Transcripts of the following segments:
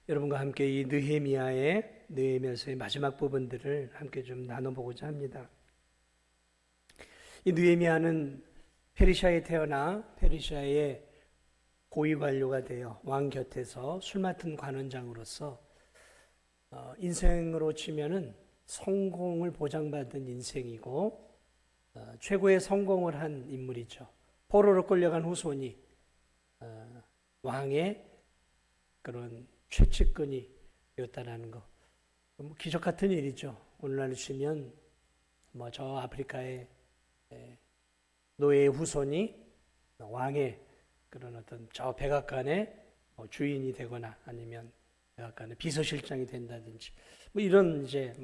여러분과 함께 이 느헤미야서의 마지막 부분들을 함께 좀 나눠보고자 합니다. 이 느헤미야는 페르시아에 태어나 페르시아의 고위 관료가 되어 왕 곁에서 술 맡은 관원장으로서 인생으로 치면은 성공을 보장받은 인생이고 최고의 성공을 한 인물이죠. 포로로 끌려간 후손이 왕의 그런 최측근이 되었다라는 거, 기적 같은 일이죠. 오늘날 치면 저 아프리카의 노예의 후손이 왕의 그런 어떤 저 백악관의 주인이 되거나 아니면 백악관의 비서실장이 된다든지 이런 이제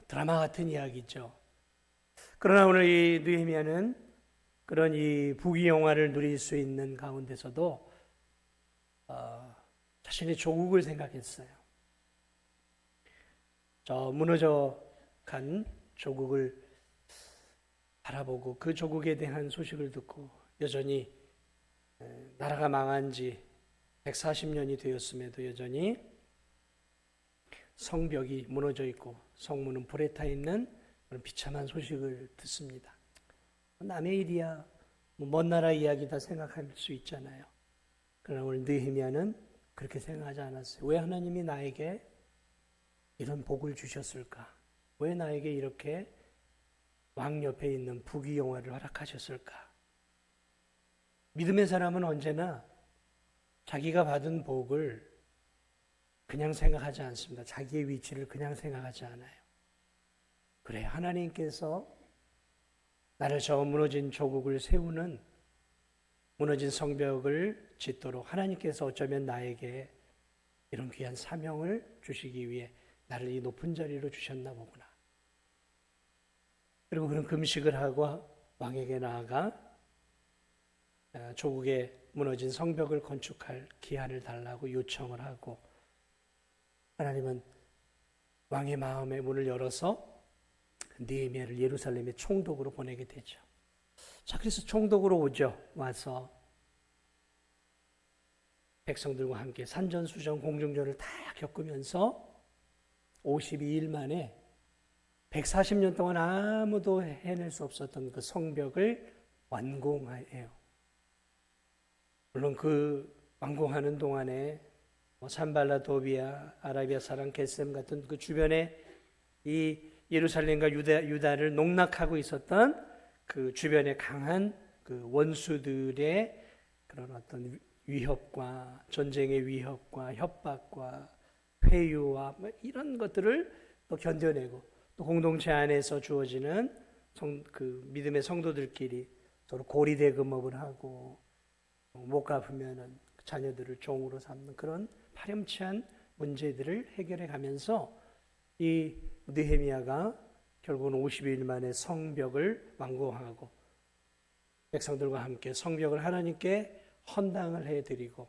드라마 같은 이야기죠. 그러나 오늘 이 느헤미야는 그런 이 부귀영화를 누릴 수 있는 가운데서도 자신의 조국을 생각했어요. 저 무너져 간 조국을 바라보고 그 조국에 대한 소식을 듣고 여전히 나라가 망한 지 140년이 되었음에도 여전히 성벽이 무너져 있고 성문은 불에 타 있는 그런 비참한 소식을 듣습니다. 남의 일이야, 먼 나라 이야기다 생각할 수 있잖아요. 그러나 오늘 느헤미야는 그렇게 생각하지 않았어요. 왜 하나님이 나에게 이런 복을 주셨을까? 왜 나에게 이렇게 왕 옆에 있는 부귀영화를 허락하셨을까? 믿음의 사람은 언제나 자기가 받은 복을 그냥 생각하지 않습니다. 자기의 위치를 그냥 생각하지 않아요. 그래, 하나님께서 나를 저 무너진 조국을 세우는 무너진 성벽을 짓도록 하나님께서 어쩌면 나에게 이런 귀한 사명을 주시기 위해 나를 이 높은 자리로 주셨나 보구나. 그리고 그런 금식을 하고 왕에게 나아가 조국의 무너진 성벽을 건축할 기한을 달라고 요청을 하고 하나님은 왕의 마음의 문을 열어서 느헤미야를 예루살렘의 총독으로 보내게 되죠. 자, 그래서 총독으로 오죠. 와서 백성들과 함께 산전수전 공중전을 다 겪으면서 52일 만에 140년 동안 아무도 해낼 수 없었던 그 성벽을 완공해요. 물론 그 완공하는 동안에 산발라 도비아, 아라비아 사람 게셈 같은 그 주변에 이 예루살렘과 유다를 농락하고 있었던 그 주변에 강한 그 원수들의 그런 어떤 위협과 전쟁의 위협과 협박과 회유와 이런 것들을 또 견뎌내고 또 공동체 안에서 주어지는 그 믿음의 성도들끼리 서로 고리대금업을 하고 못 갚으면은 자녀들을 종으로 삼는 그런 파렴치한 문제들을 해결해 가면서 이 느헤미야가 결국은 50일 만에 성벽을 완공하고 백성들과 함께 성벽을 하나님께 헌당을 해드리고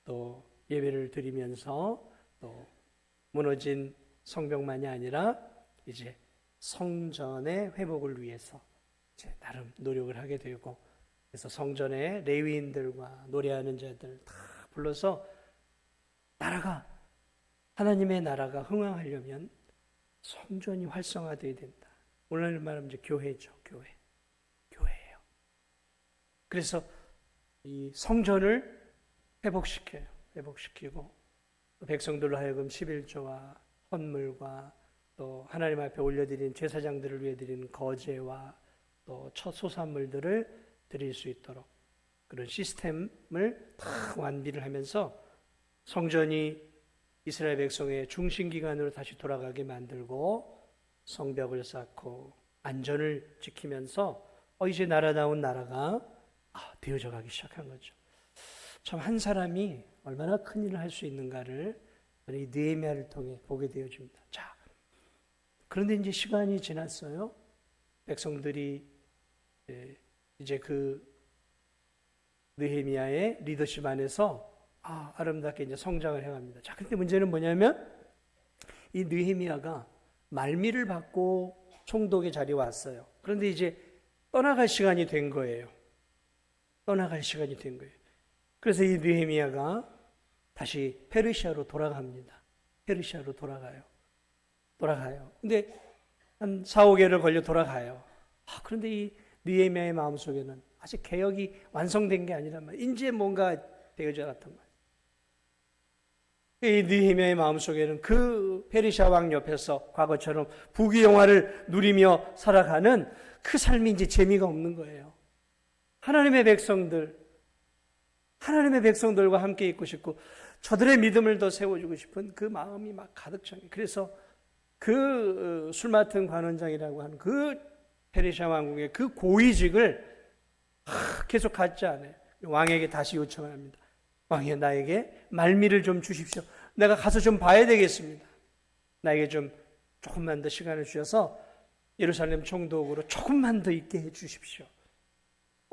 또 예배를 드리면서 또 무너진 성벽만이 아니라 이제 성전의 회복을 위해서 이제 나름 노력을 하게 되고 그래서 성전에 레위인들과 노래하는 자들 다 불러서 하나님의 나라가 흥왕하려면 성전이 활성화되어야 된다. 오늘 말하면 이제 교회죠. 교회예요. 그래서 이 성전을 회복시키고 백성들로 하여금 11조와 헌물과 또 하나님 앞에 올려드린 제사장들을 위해 드리는 거제와 또 첫 소산물들을 드릴 수 있도록 그런 시스템을 다 완비를 하면서 성전이 이스라엘 백성의 중심기관으로 다시 돌아가게 만들고 성벽을 쌓고 안전을 지키면서 이제 나라다운 나라가 되어져 가기 시작한 거죠. 참 한 사람이 얼마나 큰 일을 할 수 있는가를 이 느헤미야를 통해 보게 되어집니다. 자, 그런데 이제 시간이 지났어요. 백성들이 이제 그 느헤미야의 리더십 안에서 아름답게 이제 성장을 해갑니다. 자, 근데 문제는 뭐냐면 이 느헤미야가 말미를 받고 총독의 자리에 왔어요. 그런데 이제 떠나갈 시간이 된 거예요. 그래서 이 느헤미야가 다시 페르시아로 돌아갑니다. 페르시아로 돌아가요. 근데 한 4, 5개월 걸려 돌아가요. 그런데 이 느헤미야의 마음속에는 아직 개혁이 완성된 게 아니란 말이에요. 이제 뭔가 되어져 같은 말이에요. 이 느헤미야의 마음속에는 그 페르시아 왕 옆에서 과거처럼 부귀영화를 누리며 살아가는 그 삶이 이제 재미가 없는 거예요. 하나님의 백성들과 함께 있고 싶고 저들의 믿음을 더 세워주고 싶은 그 마음이 막 가득 차요. 그래서 그 술 맡은 관원장이라고 하는 그 페르시아 왕국의 그 고위직을 계속 갖지 않아요. 왕에게 다시 요청을 합니다. 왕이여, 나에게 말미를 좀 주십시오. 내가 가서 좀 봐야 되겠습니다. 나에게 좀 조금만 더 시간을 주셔서 예루살렘 총독으로 조금만 더 있게 해 주십시오.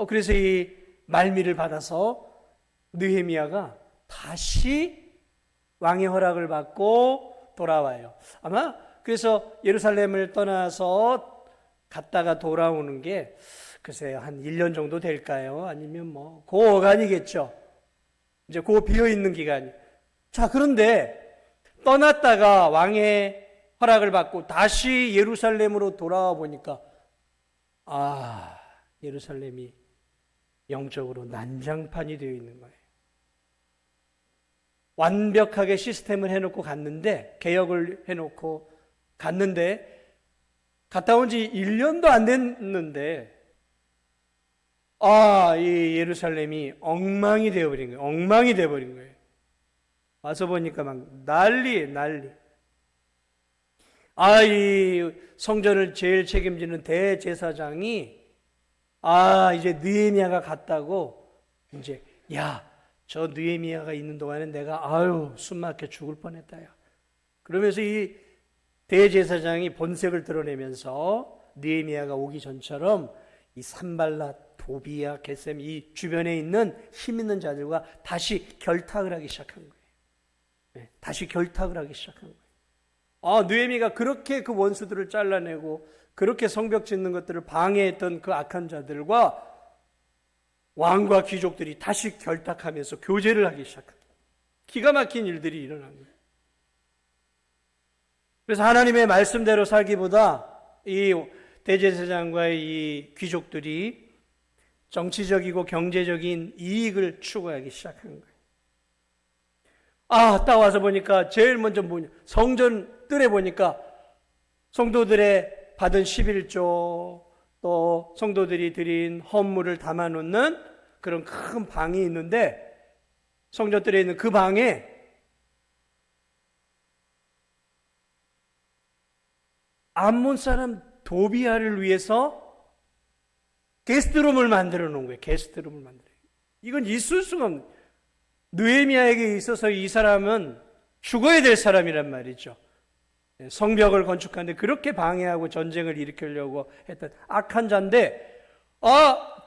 그래서 이 말미를 받아서 느헤미야가 다시 왕의 허락을 받고 돌아와요. 아마 그래서 예루살렘을 떠나서 갔다가 돌아오는 게 글쎄요, 한 1년 정도 될까요? 아니면 그 어간이겠죠. 이제 그 비어있는 기간이. 자, 그런데 떠났다가 왕의 허락을 받고 다시 예루살렘으로 돌아와 보니까 예루살렘이 영적으로 난장판이 되어 있는 거예요. 완벽하게 시스템을 해놓고 갔는데, 개혁을 해놓고 갔는데, 갔다 온 지 1년도 안 됐는데, 이 예루살렘이 엉망이 되어버린 거예요. 엉망이 되어버린 거예요. 와서 보니까 막 난리. 이 성전을 제일 책임지는 대제사장이 이제 느헤미야가 갔다고 이제 저 느헤미야가 있는 동안에 내가 숨 막혀 죽을 뻔했다. 그러면서 이 대제사장이 본색을 드러내면서 느헤미야가 오기 전처럼 이 산발랏, 도비야, 게셈 이 주변에 있는 힘 있는 자들과 다시 결탁을 하기 시작한 거예요. 다시 결탁을 하기 시작한 거예요. 느헤미야가 그렇게 그 원수들을 잘라내고 그렇게 성벽 짓는 것들을 방해했던 그 악한 자들과 왕과 귀족들이 다시 결탁하면서 교제를 하기 시작한 거예요. 기가 막힌 일들이 일어난 거예요. 그래서 하나님의 말씀대로 살기보다 이 대제사장과의 이 귀족들이 정치적이고 경제적인 이익을 추구하기 시작한 거예요. 딱 와서 보니까 제일 먼저 성전 뜰에 보니까 성도들의 받은 11조 또 성도들이 드린 헌물을 담아놓는 그런 큰 방이 있는데 성전 뜰에 있는 그 방에 암몬 사람 도비야를 위해서 게스트룸을 만들어 놓은 거예요. 게스트룸을 만들어. 이건 있을 수가 없는. 느헤미야에게 있어서 이 사람은 죽어야 될 사람이란 말이죠. 성벽을 건축하는데 그렇게 방해하고 전쟁을 일으키려고 했던 악한 자인데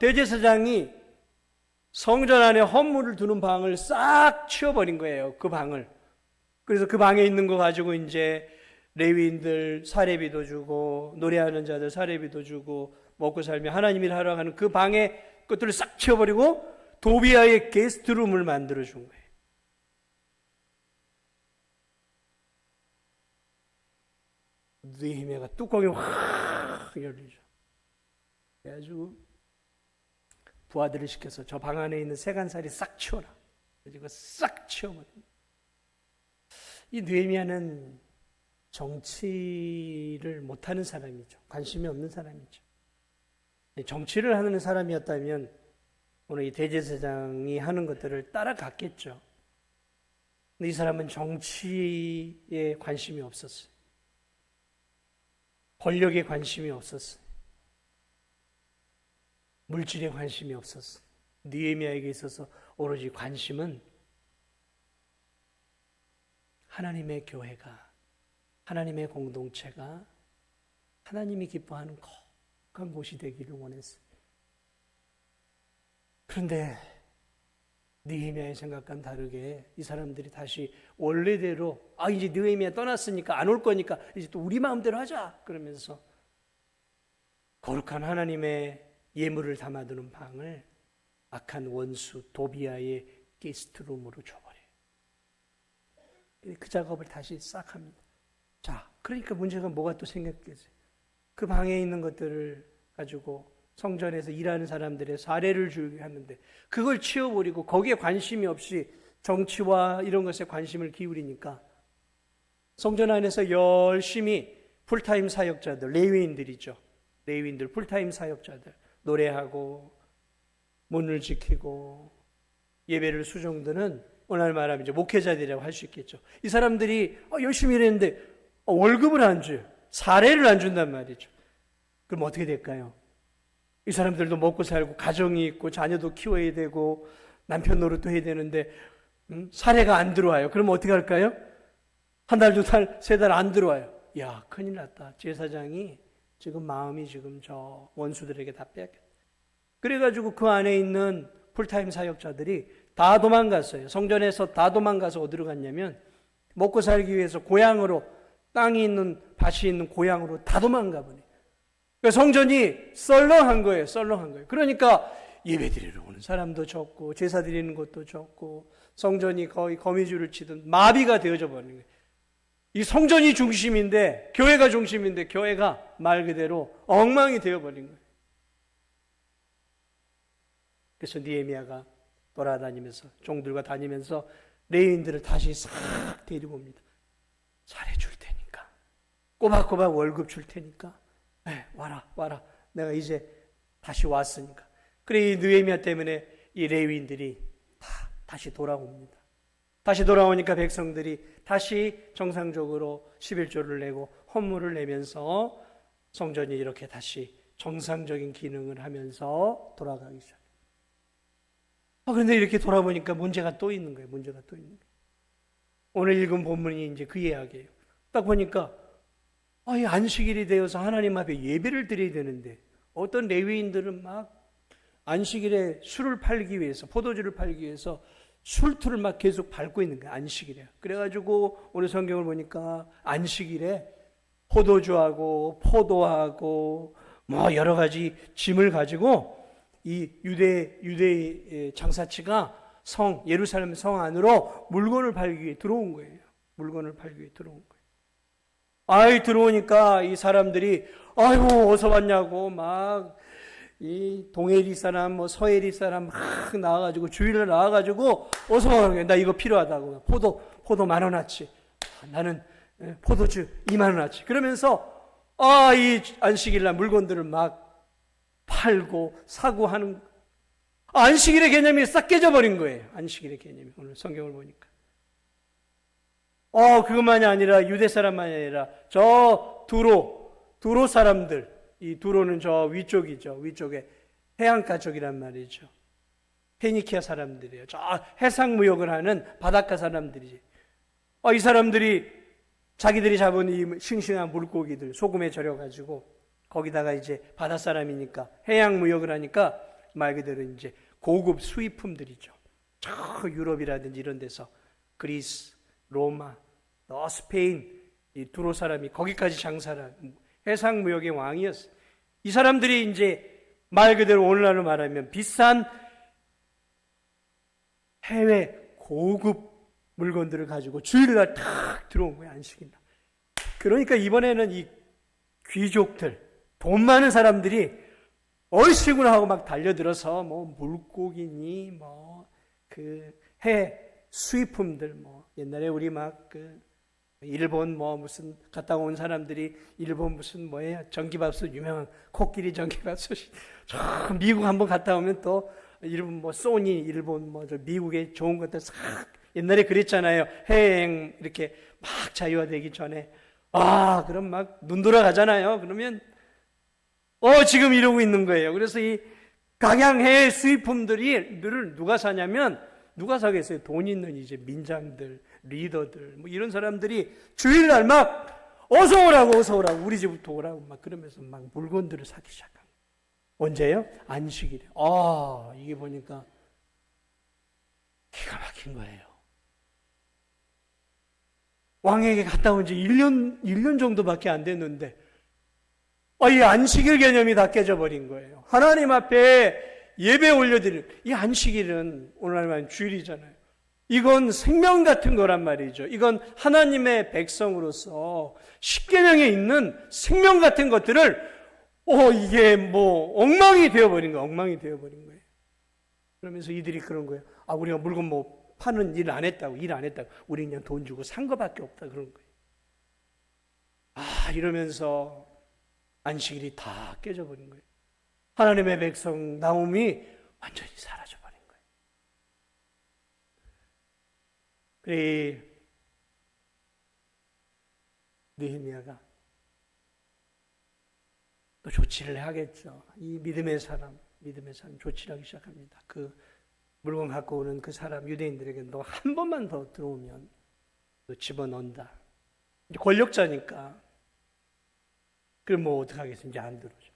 대제사장이 성전 안에 헌물을 두는 방을 싹 치워버린 거예요. 그 방을. 그래서 그 방에 있는 거 가지고 이제 레위인들 사례비도 주고 노래하는 자들 사례비도 주고 먹고 살며 하나님 일 하러 가는 그 방에 것들을 싹 치워버리고 도비야의 게스트룸을 만들어 준 거예요. 느헤미야가 뚜껑이 확 열리죠. 그래가지고 부하들을 시켜서 저 방 안에 있는 세간살이 싹 치워라. 그래서 싹 치워버립니다. 이 느헤미야는 정치를 못하는 사람이죠. 관심이 없는 사람이죠. 정치를 하는 사람이었다면 오늘 이 대제사장이 하는 것들을 따라갔겠죠. 근데 이 사람은 정치에 관심이 없었어요. 권력에 관심이 없었어요. 물질에 관심이 없었어요. 느헤미야에게 있어서 오로지 관심은 하나님의 교회가, 하나님의 공동체가 하나님이 기뻐하는 거룩한 곳이 되기를 원했어요. 그런데 느헤미야의 생각과는 다르게 이 사람들이 다시 원래대로 이제 느헤미야 떠났으니까 안 올 거니까 이제 또 우리 마음대로 하자 그러면서 거룩한 하나님의 예물을 담아두는 방을 악한 원수 도비야의 게스트룸으로 줘버려요. 그 작업을 다시 싹 합니다. 자, 그러니까 문제가 뭐가 또 생겼겠어요. 그 방에 있는 것들을 가지고 성전에서 일하는 사람들의 사례를 주게 하는데 그걸 치워버리고 거기에 관심이 없이 정치와 이런 것에 관심을 기울이니까 성전 안에서 열심히 풀타임 사역자들, 레위인들이죠. 레위인들, 풀타임 사역자들 노래하고 문을 지키고 예배를 수종드는 오늘 말하면 이제 목회자들이라고 할 수 있겠죠. 이 사람들이 열심히 일했는데 월급을 안 줘요. 사례를 안 준단 말이죠. 그럼 어떻게 될까요? 이 사람들도 먹고 살고 가정이 있고 자녀도 키워야 되고 남편 노릇도 해야 되는데 사례가 안 들어와요. 그러면 어떻게 할까요? 한 달, 두 달, 세 달 안 들어와요. 야, 큰일 났다. 제사장이 지금 마음이 지금 저 원수들에게 다 뺏겼다. 그래가지고 그 안에 있는 풀타임 사역자들이 다 도망갔어요. 성전에서 다 도망가서 어디로 갔냐면 먹고 살기 위해서 고향으로 땅이 있는 밭이 있는 고향으로 다 도망가 버려요. 그러니까 성전이 썰렁한 거예요. 썰렁한 거예요. 그러니까 예배 드리러 오는 사람도 적고 제사 드리는 것도 적고 성전이 거의 거미줄을 치듯 마비가 되어져 버리는 거예요. 이 성전이 중심인데 교회가 중심인데 교회가 말 그대로 엉망이 되어버린 거예요. 그래서 느헤미야가 돌아다니면서 종들과 다니면서 레위인들을 다시 싹 데리고 옵니다. 사례 줄 테니까 꼬박꼬박 월급 줄 테니까 와라 내가 이제 다시 왔으니까. 그래 이 느헤미야 때문에 이 레위인들이 다시 돌아옵니다. 다시 돌아오니까 백성들이 다시 정상적으로 11조를 내고 헌물을 내면서 성전이 이렇게 다시 정상적인 기능을 하면서 돌아가기 시작해요. 그런데 이렇게 돌아보니까 문제가 또 있는 거예요. 문제가 또 있는 거예요. 오늘 읽은 본문이 이제 그 이야기예요. 딱 보니까 이 안식일이 되어서 하나님 앞에 예배를 드려야 되는데 어떤 레위인들은 막 안식일에 술을 팔기 위해서 포도주를 팔기 위해서 술투를 막 계속 밟고 있는 거예요. 안식일에. 그래가지고 오늘 성경을 보니까 안식일에 포도주하고 포도하고 뭐 여러 가지 짐을 가지고 이 유대 장사치가 예루살렘 성 안으로 물건을 팔기 위해 들어온 거예요. 물건을 팔기 위해 들어온 거예요. 들어오니까 이 사람들이 아이고 어서 왔냐고 막 이 동해리 사람 뭐 서해리 사람 막 나와가지고 주일날 나와가지고 어서 와라. 나 이거 필요하다고. 포도 10,000원어치. 나는 포도주 20,000원어치. 그러면서 이 안식일날 물건들을 막 팔고 사고 하는 안식일의 개념이 싹 깨져버린 거예요. 안식일의 개념이 오늘 성경을 보니까. 그것만이 아니라 유대 사람만이 아니라 저 두로 사람들, 이 두로는 저 위쪽이죠. 위쪽에 해안가 쪽이란 말이죠. 페니키아 사람들이에요. 저 해상 무역을 하는 바닷가 사람들이지. 이 사람들이 자기들이 잡은 이 싱싱한 물고기들 소금에 절여가지고 거기다가 이제 바다 사람이니까 해양 무역을 하니까 말 그대로 이제 고급 수입품들이죠. 저 유럽이라든지 이런 데서 그리스, 로마, 스페인 이 두로 사람이 거기까지 장사를 해상 무역의 왕이었어요. 이 사람들이 이제 말 그대로 오늘날로 말하면 비싼 해외 고급 물건들을 가지고 주일날 탁 들어온 거예요. 안식일날. 그러니까 이번에는 이 귀족들, 돈 많은 사람들이 얼씨구나 하고 막 달려들어서 뭐 물고기니 뭐 그 해 수입품들 뭐 옛날에 우리 막 그 일본 뭐 무슨 갔다 온 사람들이 일본 무슨 뭐예요 전기밥솥 유명한 코끼리 전기밥솥 저 미국 한번 갔다 오면 또 일본 뭐 소니 일본 뭐 저 미국의 좋은 것들 싹 옛날에 그랬잖아요. 해외여행 이렇게 막 자유화되기 전에 그럼 막 눈 돌아가잖아요. 그러면 지금 이러고 있는 거예요. 그래서 이 각양해외 수입품들을 누가 사냐면 누가 사겠어요? 돈 있는 이제 민장들, 리더들 뭐 이런 사람들이 주일날 막 어서 오라고 우리 집부터 오라고 막 그러면서 막 물건들을 사기 시작한 거예요. 언제요? 안식일에. 이게 보니까 기가 막힌 거예요. 왕에게 갔다 온 지 1년 정도밖에 안 됐는데 이 안식일 개념이 다 깨져버린 거예요. 하나님 앞에 예배 올려드릴 이 안식일은 오늘날 말하면 주일이잖아요. 이건 생명 같은 거란 말이죠. 이건 하나님의 백성으로서 십계명에 있는 생명 같은 것들을 이게 뭐 엉망이 되어버린 거예요. 엉망이 되어버린 거예요. 그러면서 이들이 그런 거예요. 우리가 물건 뭐 파는 일 안 했다고. 우리 그냥 돈 주고 산 거밖에 없다. 그런 거예요. 이러면서 안식일이 다 깨져버린 거예요. 하나님의 백성 나옴이 완전히 사라져버린 거예요. 그래 느헤미야가 또 조치를 하겠죠. 이 믿음의 사람 조치를 하기 시작합니다. 그 물건 갖고 오는 그 사람 유대인들에게 너 한 번만 더 들어오면 너 집어넣는다. 이제 권력자니까. 그럼 뭐 어떡하겠어. 이제 안 들어오죠.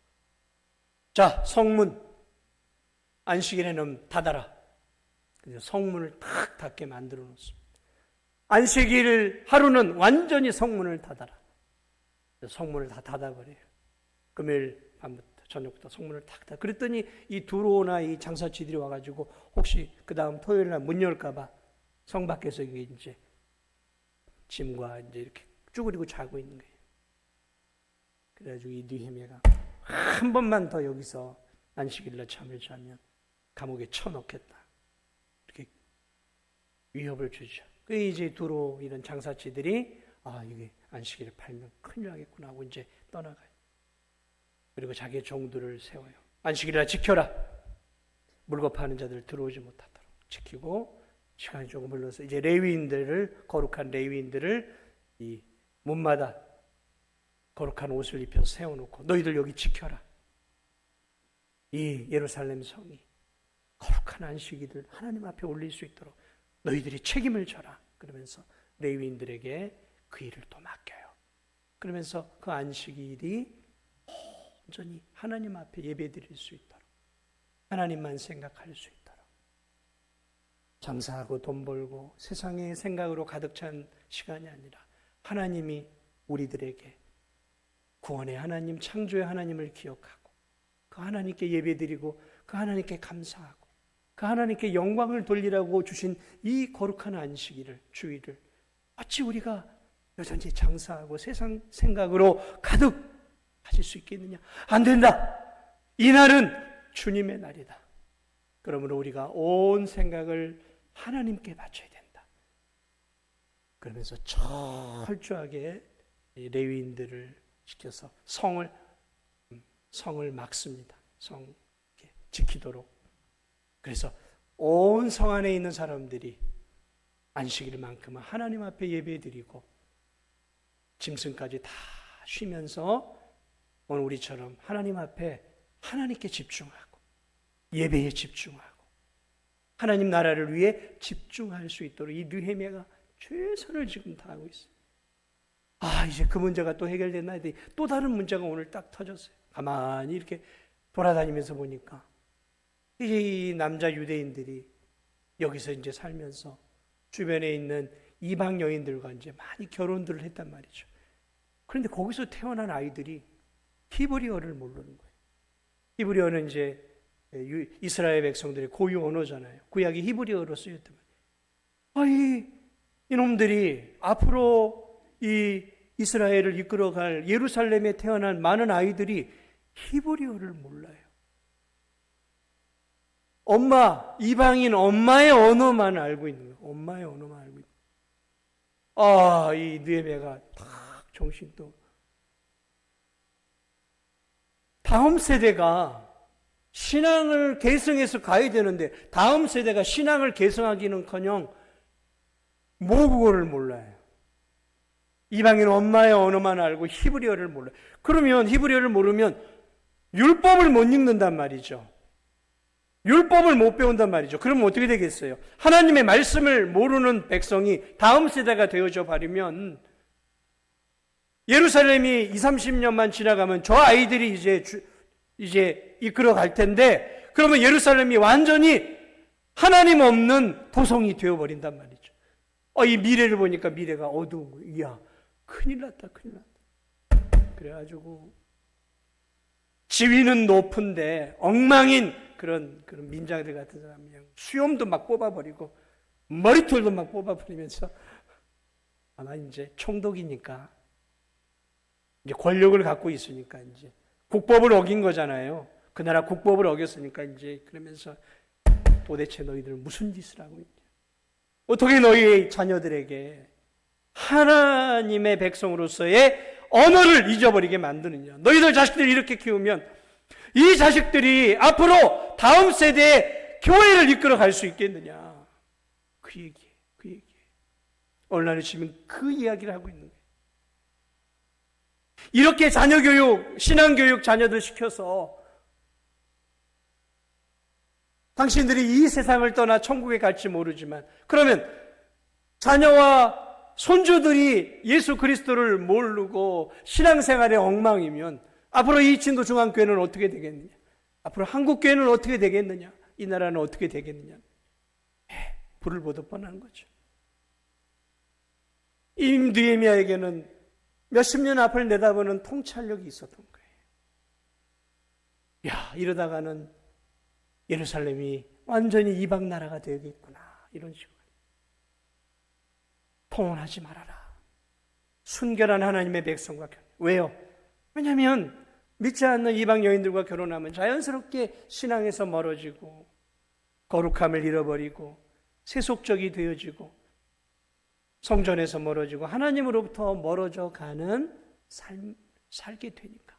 자, 성문 안식일에는 닫아라. 그래서 성문을 탁 닫게 만들어 놓습니다. 안식일 하루는 완전히 성문을 닫아라. 성문을 다 닫아버려요. 금요일 밤부터 저녁부터 성문을 탁 닫아. 그랬더니 이 두로나 이 장사치들이 와가지고 혹시 그 다음 토요일 날 문 열까봐 성 밖에서 이제 짐과 이제 이렇게 쭈그리고 자고 있는 거예요. 그래가지고 이 느헤미야가 한 번만 더 여기서 안식일날 잠을 자면 감옥에 쳐넣겠다. 이렇게 위협을 주죠. 그 이제 두로 이런 장사치들이 이게 안식일을 팔면 큰일 나겠구나 하고 이제 떠나가요. 그리고 자기의 종들을 세워요. 안식일날 지켜라. 물건 파는 자들 들어오지 못하도록 지키고 시간이 조금 흘러서 이제 거룩한 레위인들을 이 문마다 거룩한 옷을 입혀서 세워놓고 너희들 여기 지켜라. 이 예루살렘 성이 거룩한 안식일을 하나님 앞에 올릴 수 있도록 너희들이 책임을 져라. 그러면서 레위인들에게 그 일을 또 맡겨요. 그러면서 그 안식일이 온전히 하나님 앞에 예배드릴 수 있도록 하나님만 생각할 수 있도록 장사하고 돈 벌고 세상의 생각으로 가득 찬 시간이 아니라 하나님이 우리들에게 구원의 하나님, 창조의 하나님을 기억하고 그 하나님께 예배드리고 그 하나님께 감사하고 그 하나님께 영광을 돌리라고 주신 이 거룩한 안식일을, 주일을 어찌 우리가 여전히 장사하고 세상 생각으로 가득 하실 수 있겠느냐? 안 된다. 이 날은 주님의 날이다. 그러므로 우리가 온 생각을 하나님께 바쳐야 된다. 그러면서 철저하게 레위인들을 시켜서 성을 막습니다. 성 지키도록. 그래서 온 성 안에 있는 사람들이 안식일만큼은 하나님 앞에 예배드리고 짐승까지 다 쉬면서 오늘 우리처럼 하나님 앞에 하나님께 집중하고 예배에 집중하고 하나님 나라를 위해 집중할 수 있도록 이 느헤미야가 최선을 지금 다하고 있어요. 이제 그 문제가 또 해결됐나 했더니 또 다른 문제가 오늘 딱 터졌어요. 가만히 이렇게 돌아다니면서 보니까 이제 이 남자 유대인들이 여기서 이제 살면서 주변에 있는 이방 여인들과 이제 많이 결혼들을 했단 말이죠. 그런데 거기서 태어난 아이들이 히브리어를 모르는 거예요. 히브리어는 이제 이스라엘 백성들의 고유 언어잖아요. 구약이 히브리어로 쓰였단 말이에요. 이놈들이 앞으로 이 이스라엘을 이끌어갈 예루살렘에 태어난 많은 아이들이 히브리어를 몰라요. 이방인 엄마의 언어만 알고 있는 거예요. 엄마의 언어만 알고 있는 거예요. 이 느헤미야가 탁 정신 또 다음 세대가 신앙을 계승해서 가야 되는데 다음 세대가 신앙을 계승하기는커녕 모국어를 몰라요. 이방인 엄마의 언어만 알고 히브리어를 몰라요. 그러면 히브리어를 모르면 율법을 못 읽는단 말이죠. 율법을 못 배운단 말이죠. 그러면 어떻게 되겠어요? 하나님의 말씀을 모르는 백성이 다음 세대가 되어져 버리면 예루살렘이 20, 30년만 지나가면 저 아이들이 이제 이끌어 갈 텐데 그러면 예루살렘이 완전히 하나님 없는 도성이 되어버린단 말이죠. 이 미래를 보니까 미래가 어두운 거예요. 이야, 큰일 났다. 그래가지고 지위는 높은데 엉망인 그런 민장들 같은 사람이 그냥 수염도 막 뽑아버리고 머리털도 막 뽑아버리면서 아마 이제 총독이니까 이제 권력을 갖고 있으니까 이제 국법을 어긴 거잖아요. 그 나라 국법을 어겼으니까 이제 그러면서 도대체 너희들은 무슨 짓을 하고 있냐? 어떻게 너희 자녀들에게 하나님의 백성으로서의 언어를 잊어버리게 만드느냐? 너희들 자식들이 이렇게 키우면 이 자식들이 앞으로 다음 세대에 교회를 이끌어 갈 수 있겠느냐? 그 얘기예요. 오늘 나는 지금 그 이야기를 하고 있는 거예요. 이렇게 자녀교육, 신앙교육 자녀들 시켜서 당신들이 이 세상을 떠나 천국에 갈지 모르지만 그러면 자녀와 손주들이 예수 그리스도를 모르고 신앙생활에 엉망이면 앞으로 이 진도중앙교회는 어떻게 되겠느냐? 앞으로 한국교회는 어떻게 되겠느냐? 이 나라는 어떻게 되겠느냐? 불을 보듯 뻔한 거죠. 이 느헤미야에게는 몇십 년 앞을 내다보는 통찰력이 있었던 거예요. 야, 이러다가는 예루살렘이 완전히 이방 나라가 되겠구나. 이런 식으로. 통혼하지 말아라. 순결한 하나님의 백성과 결혼. 왜요? 왜냐하면 믿지 않는 이방 여인들과 결혼하면 자연스럽게 신앙에서 멀어지고 거룩함을 잃어버리고 세속적이 되어지고 성전에서 멀어지고 하나님으로부터 멀어져 가는 삶 살게 되니까.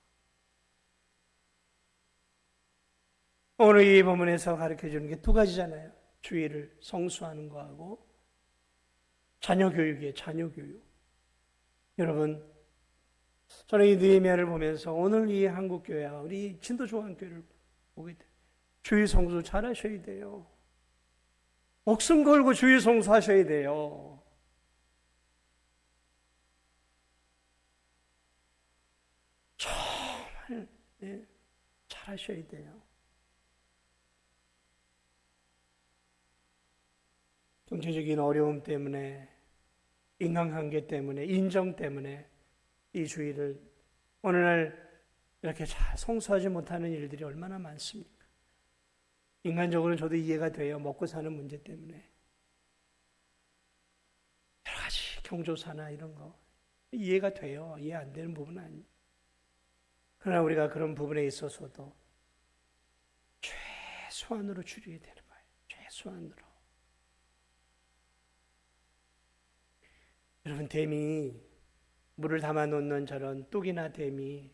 오늘 이 본문에서 가르쳐주는 게 두 가지잖아요. 주의를 성수하는 거하고 자녀교육이에요. 자녀교육. 여러분, 저는 이 느헤미야를 보면서 오늘 이 한국교회와 우리 진도중앙교회를 보게 돼요. 주의 성수 잘하셔야 돼요. 목숨 걸고 주의 성수하셔야 돼요. 정말 잘하셔야 돼요. 경제적인 어려움 때문에, 인간관계 때문에, 인정 때문에 이 주의를 오늘날 이렇게 잘 성수하지 못하는 일들이 얼마나 많습니까? 인간적으로는 저도 이해가 돼요. 먹고 사는 문제 때문에. 여러 가지 경조사나 이런 거 이해가 돼요. 이해 안 되는 부분은 아니에요. 그러나 우리가 그런 부분에 있어서도 최소한으로 줄여야 되는 거예요. 최소한으로. 여러분, 댐이 물을 담아놓는 저런 뚝이나 댐이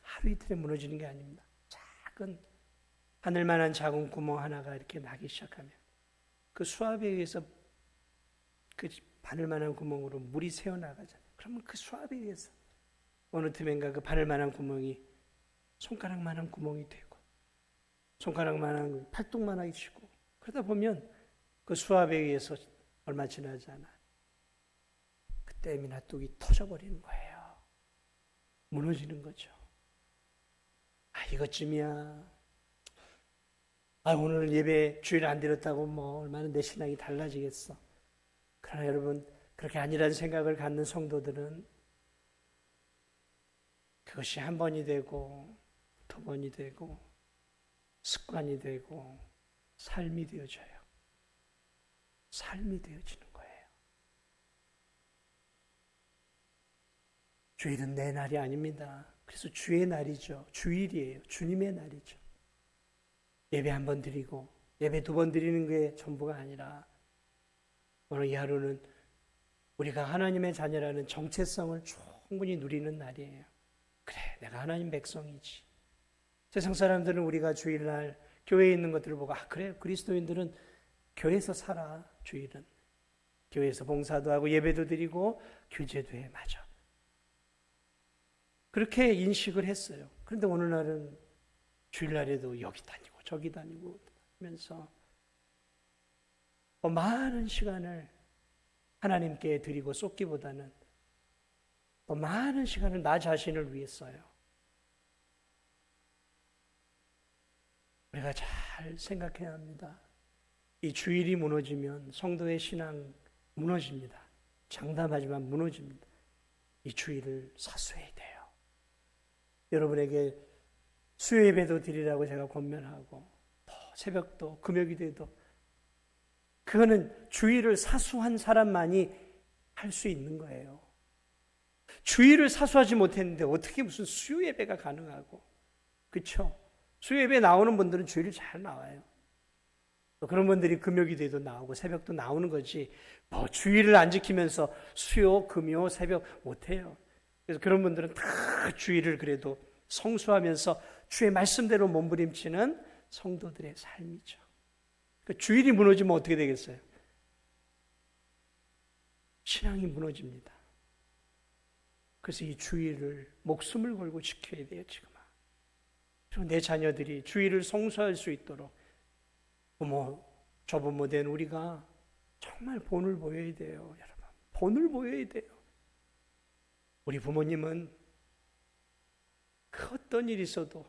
하루 이틀에 무너지는 게 아닙니다. 작은 하늘만한 작은 구멍 하나가 이렇게 나기 시작하면 그 수압에 의해서 그 바늘만한 구멍으로 물이 새어나가잖아요. 그러면 그 수압에 의해서 어느 틈엔가 그 바늘만한 구멍이 손가락만한 구멍이 되고 손가락만한 팔뚝만하게 치고 그러다 보면 그 수압에 의해서 얼마 지나지 않아 그 댐이나 뚝이 터져버리는 거예요. 무너지는 거죠. 이것쯤이야. 오늘 예배 주일 안 드렸다고 뭐 얼마나 내 신앙이 달라지겠어. 그러나 여러분, 그렇게 아니라는 생각을 갖는 성도들은 그것이 한 번이 되고 두 번이 되고 습관이 되고 삶이 되어져요. 삶이 되어지는 거예요. 주일은 내 날이 아닙니다. 그래서 주의 날이죠. 주일이에요. 주님의 날이죠. 예배 한 번 드리고 예배 두 번 드리는 게 전부가 아니라 오늘 이 하루는 우리가 하나님의 자녀라는 정체성을 충분히 누리는 날이에요. 그래, 내가 하나님 백성이지. 세상 사람들은 우리가 주일날 교회에 있는 것들을 보고 그래, 그리스도인들은 교회에서 살아. 주일은 교회에서 봉사도 하고 예배도 드리고 교제도 해. 맞아. 그렇게 인식을 했어요. 그런데 오늘날은 주일날에도 여기 다니고 저기 다니고 하면서 많은 시간을 하나님께 드리고 쏟기보다는 더 많은 시간을 나 자신을 위해 써요. 우리가 잘 생각해야 합니다. 이 주일이 무너지면 성도의 신앙 무너집니다. 장담하지만 무너집니다. 이 주일을 사수해야 돼요. 여러분에게 수요 예배도 드리라고 제가 권면하고 또 새벽도 금요일에도 그거는 주일을 사수한 사람만이 할 수 있는 거예요. 주일을 사수하지 못했는데 어떻게 무슨 수요 예배가 가능하고, 그렇죠? 수요 예배 나오는 분들은 주일을 잘 나와요. 또 그런 분들이 금요기도에도 나오고 새벽도 나오는 거지, 뭐 주일을 안 지키면서 수요, 금요, 새벽 못해요. 그래서 그런 분들은 다 주일을 그래도 성수하면서 주의 말씀대로 몸부림치는 성도들의 삶이죠. 그 주일이 무너지면 어떻게 되겠어요? 신앙이 무너집니다. 그래서 이 주일을 목숨을 걸고 지켜야 돼요, 지금. 그리고 내 자녀들이 주일을 성수할 수 있도록 부모, 조부모 된 우리가 정말 본을 보여야 돼요, 여러분. 본을 보여야 돼요. 우리 부모님은 그 어떤 일이 있어도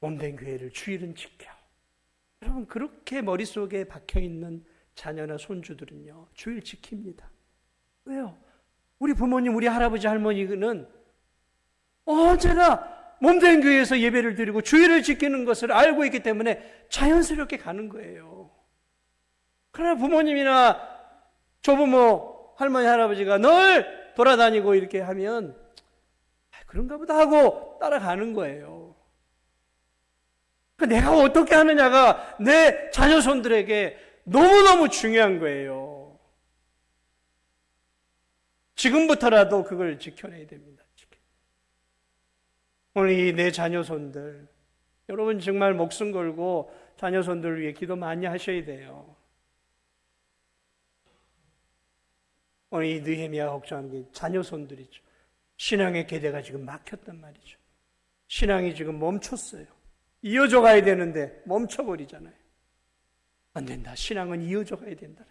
몸된 교회를 주일은 지켜. 여러분, 그렇게 머릿속에 박혀있는 자녀나 손주들은요, 주일 지킵니다. 왜요? 우리 부모님, 우리 할아버지, 할머니는 언제나 몸된 교회에서 예배를 드리고 주일을 지키는 것을 알고 있기 때문에 자연스럽게 가는 거예요. 그러나 부모님이나 조부모, 할머니, 할아버지가 늘 돌아다니고 이렇게 하면 그런가 보다 하고 따라가는 거예요. 내가 어떻게 하느냐가 내 자녀손들에게 너무너무 중요한 거예요. 지금부터라도 그걸 지켜내야 됩니다. 오늘 이 내 자녀손들, 여러분 정말 목숨 걸고 자녀손들을 위해 기도 많이 하셔야 돼요. 오늘 이 느헤미야가 걱정하는 게 자녀손들이죠. 신앙의 계대가 지금 막혔단 말이죠. 신앙이 지금 멈췄어요. 이어져 가야 되는데 멈춰버리잖아요. 안 된다. 신앙은 이어져 가야 된다.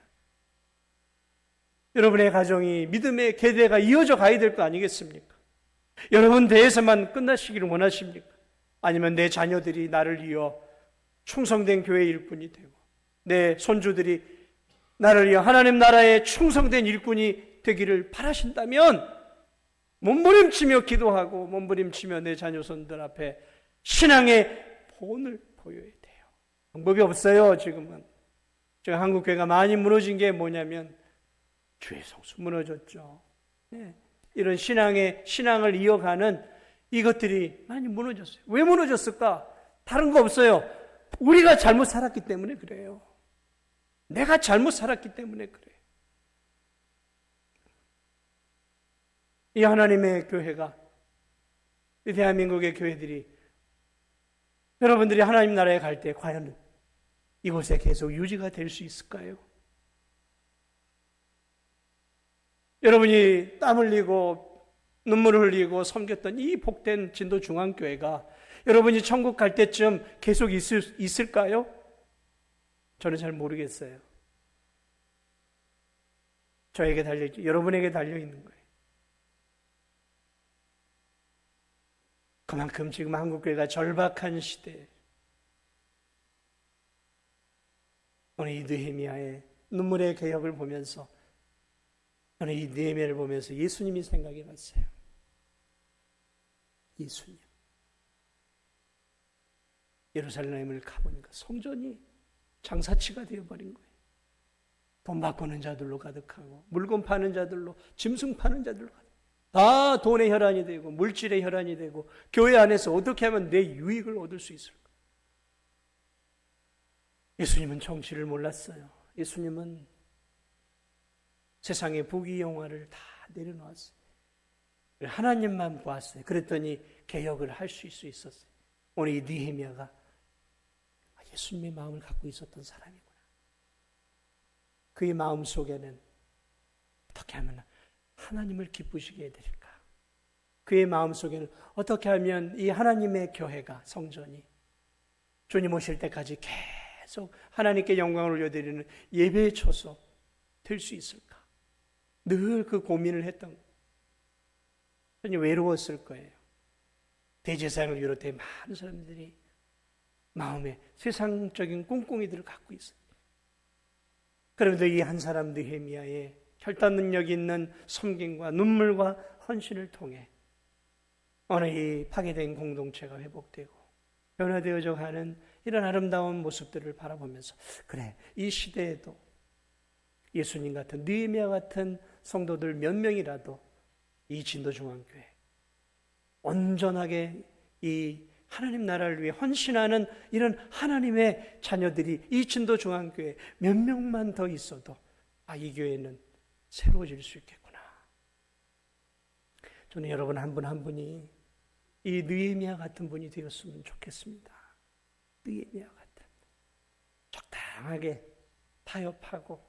여러분의 가정이 믿음의 계대가 이어져 가야 될 거 아니겠습니까? 여러분 대해서만 끝나시기를 원하십니까? 아니면 내 자녀들이 나를 이어 충성된 교회 일꾼이 되고 내 손주들이 나를 이어 하나님 나라의 충성된 일꾼이 되기를 바라신다면 몸부림치며 기도하고 몸부림치며 내 자녀손들 앞에 신앙의 본을 보여야 돼요. 방법이 없어요. 지금 한국교회가 많이 무너진 게 뭐냐면 주의 성수 무너졌죠. 네. 이런 신앙을 이어가는 이것들이 많이 무너졌어요. 왜 무너졌을까? 다른 거 없어요. 우리가 잘못 살았기 때문에 그래요. 내가 잘못 살았기 때문에 그래요. 이 하나님의 교회가, 이 대한민국의 교회들이 여러분들이 하나님 나라에 갈 때 과연 이곳에 계속 유지가 될 수 있을까요? 여러분이 땀 흘리고 눈물을 흘리고 섬겼던 이 복된 진도중앙교회가 여러분이 천국 갈 때쯤 계속 있을까요? 저는 잘 모르겠어요. 저에게 달려있죠. 여러분에게 달려있는 거예요. 그만큼 지금 한국교회가 절박한 시대에 오늘 이 느헤미야의 눈물의 개혁을 보면서 저는 이 느헤미야를 보면서 예수님이 생각이 났어요. 예수님. 예루살렘을 가보니까 성전이 장사치가 되어버린 거예요. 돈 바꾸는 자들로 가득하고 물건 파는 자들로, 짐승 파는 자들로 가득하고 다 돈의 혈안이 되고 물질의 혈안이 되고 교회 안에서 어떻게 하면 내 유익을 얻을 수 있을까? 예수님은 정치를 몰랐어요. 예수님은 세상의 부귀영화를 다 내려놓았어요. 하나님만 보았어요. 그랬더니 개혁을 할 수 있었어요. 오늘 이 느헤미야가 예수님의 마음을 갖고 있었던 사람이구나. 그의 마음 속에는 어떻게 하면 하나님을 기쁘시게 해드릴까? 그의 마음 속에는 어떻게 하면 이 하나님의 교회가, 성전이 주님 오실 때까지 계속 하나님께 영광을 올려드리는 예배의 처소 될 수 있을까? 늘 그 고민을 했던 거예요. 외로웠을 거예요. 대제사장을 비롯해 많은 사람들이 마음에 세상적인 꿍꿍이들을 갖고 있어요. 그런데 이 한 사람 느헤미야의 결단 능력 있는 섬김과 눈물과 헌신을 통해 오늘 이 파괴된 공동체가 회복되고 변화되어져 가는 이런 아름다운 모습들을 바라보면서 그래, 이 시대에도 예수님 같은 느헤미야 같은 성도들 몇 명이라도 이 진도중앙교회 온전하게 이 하나님 나라를 위해 헌신하는 이런 하나님의 자녀들이 이 진도중앙교회 몇 명만 더 있어도 이 교회는 새로워질 수 있겠구나. 저는 여러분 한 분 한 분이 이 느헤미야 같은 분이 되었으면 좋겠습니다. 느헤미야 같은 적당하게 타협하고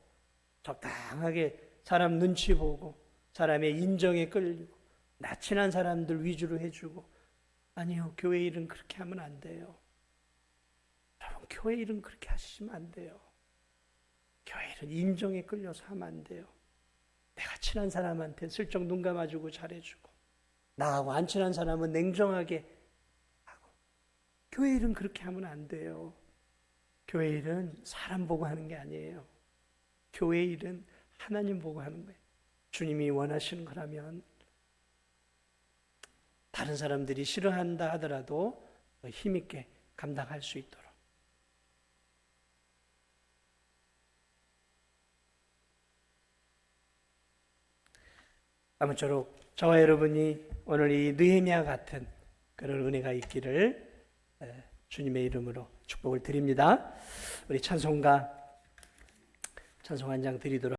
적당하게 사람 눈치 보고 사람의 인정에 끌리고 나 친한 사람들 위주로 해주고 아니요, 교회 일은 그렇게 하면 안 돼요. 여러분 교회 일은 그렇게 하시면 안 돼요. 교회 일은 인정에 끌려서 하면 안 돼요. 내가 친한 사람한테 슬쩍 눈 감아주고 잘해주고 나하고 안 친한 사람은 냉정하게 하고 교회 일은 그렇게 하면 안 돼요. 교회 일은 사람 보고 하는 게 아니에요. 교회 일은 하나님 보고 하는 거예요. 주님이 원하시는 거라면 다른 사람들이 싫어한다 하더라도 힘있게 감당할 수 있도록 아무쪼록 저와 여러분이 오늘 이 느헤미야 같은 그런 은혜가 있기를 주님의 이름으로 축복을 드립니다. 우리 찬송가 찬송 한 장 드리도록